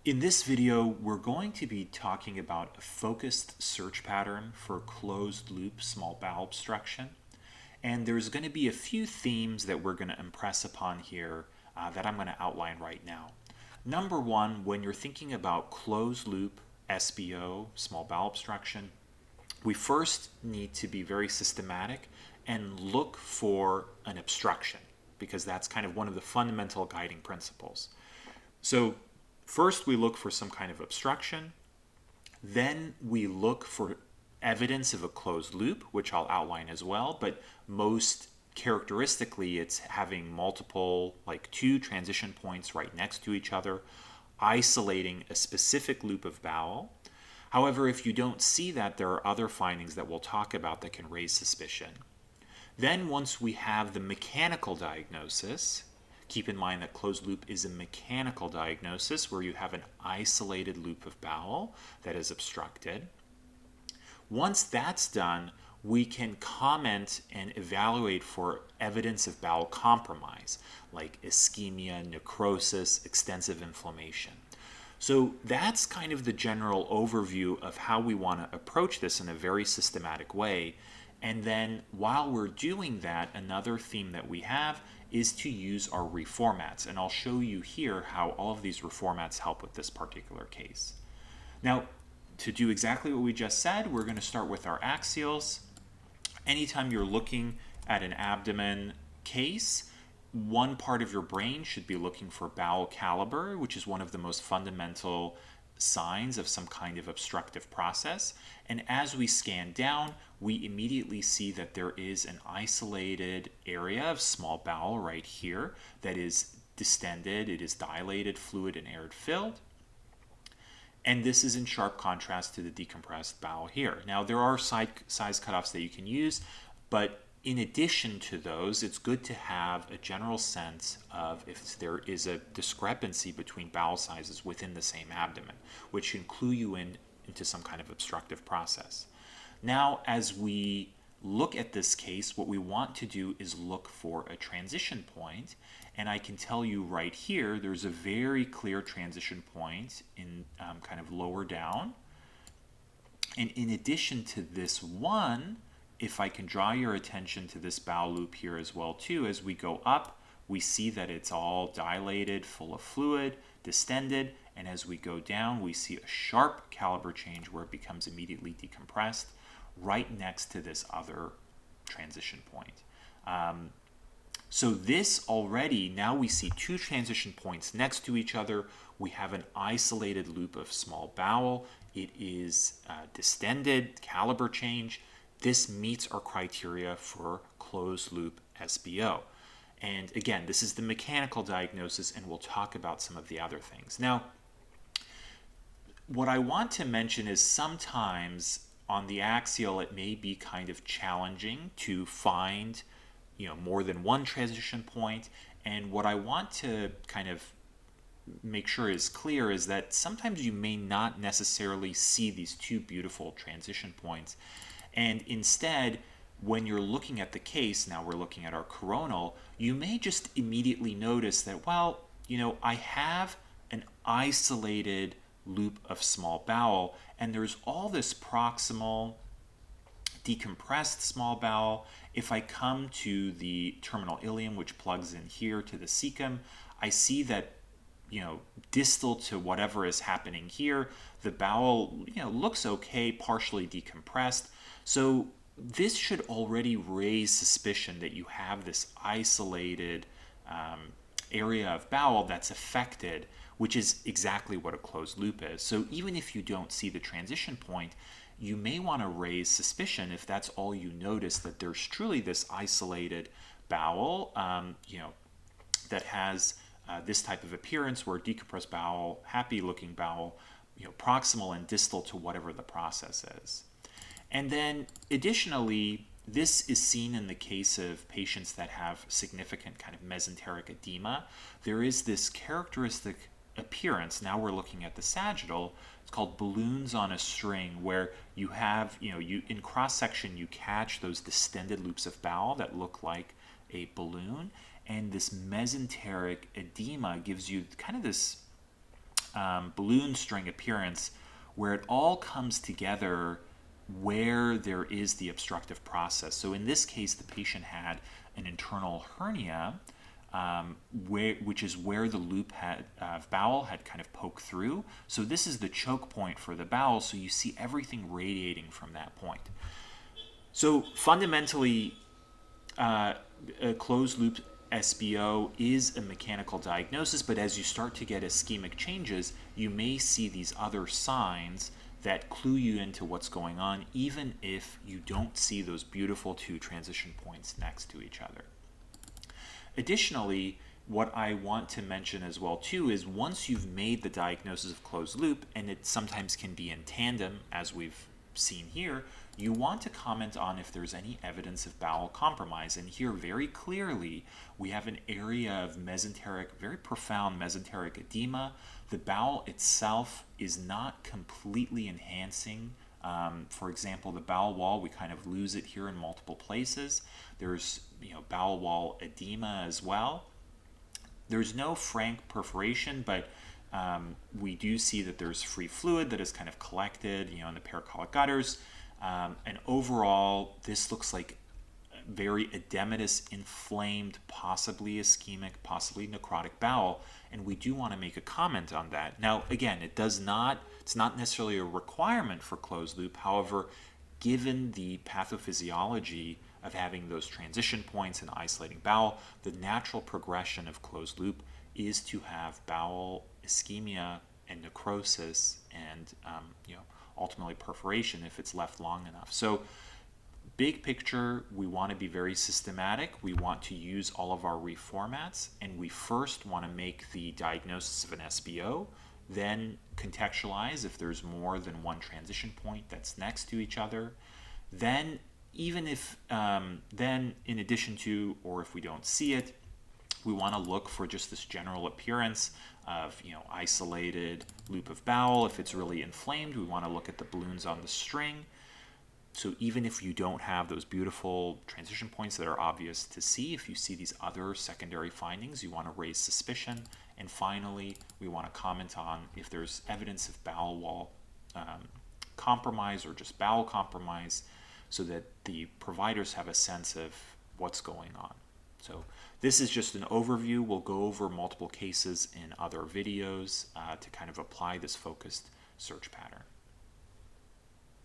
In this video, we're going to be talking about a focused search pattern for closed loop small bowel obstruction. And there's going to be a few themes that we're going to impress upon here that I'm going to outline right now. Number one, when you're thinking about closed loop SBO, small bowel obstruction, we first need to be very systematic and look for an obstruction, because that's kind of one of the fundamental guiding principles. So first we look for some kind of obstruction, then we look for evidence of a closed loop, which I'll outline as well, but most characteristically it's having multiple, like two transition points right next to each other, isolating a specific loop of bowel. However, if you don't see that, there are other findings that we'll talk about that can raise suspicion. Then once we have the mechanical diagnosis, keep in mind that closed loop is a mechanical diagnosis where you have an isolated loop of bowel that is obstructed. Once that's done, we can comment and evaluate for evidence of bowel compromise, like ischemia, necrosis, extensive inflammation. So that's kind of the general overview of how we want to approach this in a very systematic way. And then while we're doing that, another theme that we have is to use our reformats. And I'll show you here how all of these reformats help with this particular case. Now, to do exactly what we just said, we're going to start with our axials. Anytime you're looking at an abdomen case, one part of your brain should be looking for bowel caliber, which is one of the most fundamental signs of some kind of obstructive process. And as we scan down, we immediately see that there is an isolated area of small bowel right here that is distended, it is dilated, fluid, and air filled. And this is in sharp contrast to the decompressed bowel here. Now, there are size cutoffs that you can use, but in addition to those, it's good to have a general sense of if there is a discrepancy between bowel sizes within the same abdomen, which can clue you into some kind of obstructive process. Now, as we look at this case, what we want to do is look for a transition point. And I can tell you right here, there's a very clear transition point in kind of lower down. And in addition to this one, if I can draw your attention to this bowel loop here as well too, as we go up, we see that it's all dilated, full of fluid, distended, and as we go down, we see a sharp caliber change where it becomes immediately decompressed right next to this other transition point. So this already, now we see two transition points next to each other. We have an isolated loop of small bowel. It is distended, caliber change. This meets our criteria for closed loop SBO. And again, this is the mechanical diagnosis, and we'll talk about some of the other things. Now, what I want to mention is sometimes on the axial, it may be kind of challenging to find more than one transition point. And what I want to kind of make sure is clear is that sometimes you may not necessarily see these two beautiful transition points. And instead, when you're looking at the case, now we're looking at our coronal, you may just immediately notice that, well, I have an isolated loop of small bowel, and there's all this proximal decompressed small bowel. If I come to the terminal ileum, which plugs in here to the cecum, I see that distal to whatever is happening here, the bowel looks okay, partially decompressed. So this should already raise suspicion that you have this isolated area of bowel that's affected, which is exactly what a closed loop is. So even if you don't see the transition point, you may want to raise suspicion if that's all you notice, that there's truly this isolated bowel that has this type of appearance where decompressed bowel, happy looking bowel, proximal and distal to whatever the process is. And then additionally, this is seen in the case of patients that have significant kind of mesenteric edema. There is this characteristic appearance. Now we're looking at the sagittal. It's called balloons on a string, where you have, you in cross section, you catch those distended loops of bowel that look like a balloon. And this mesenteric edema gives you kind of this balloon string appearance where it all comes together where there is the obstructive process. So in this case, the patient had an internal hernia, which is where the loop of bowel had kind of poked through. So this is the choke point for the bowel, so you see everything radiating from that point. So fundamentally, a closed loop SBO is a mechanical diagnosis, but as you start to get ischemic changes, you may see these other signs that clue you into what's going on, even if you don't see those beautiful two transition points next to each other. Additionally, what I want to mention as well too is once you've made the diagnosis of closed loop, and it sometimes can be in tandem as we've seen here, you want to comment on if there's any evidence of bowel compromise. And here very clearly we have an area of mesenteric, very profound mesenteric edema. The bowel itself is not completely enhancing. For example, the bowel wall, we kind of lose it here in multiple places. There's bowel wall edema as well. There's no frank perforation, but we do see that there's free fluid that is kind of collected, in the paracolic gutters. And overall, this looks like very edematous, inflamed, possibly ischemic, possibly necrotic bowel, and we do want to make a comment on that. Now, again, it's not necessarily a requirement for closed loop. However, given the pathophysiology of having those transition points and isolating bowel, the natural progression of closed loop is to have bowel ischemia and necrosis and ultimately perforation if it's left long enough. So big picture, we want to be very systematic. We want to use all of our reformats, and we first want to make the diagnosis of an SBO, then contextualize if there's more than one transition point that's next to each other. Then even if, then in addition to, or if we don't see it, we want to look for just this general appearance of isolated loop of bowel. If it's really inflamed, we want to look at the balloons on the string. So even if you don't have those beautiful transition points that are obvious to see, if you see these other secondary findings, you want to raise suspicion. And finally, we want to comment on if there's evidence of bowel wall compromise or just bowel compromise, so that the providers have a sense of what's going on. So this is just an overview. We'll go over multiple cases in other videos to kind of apply this focused search pattern.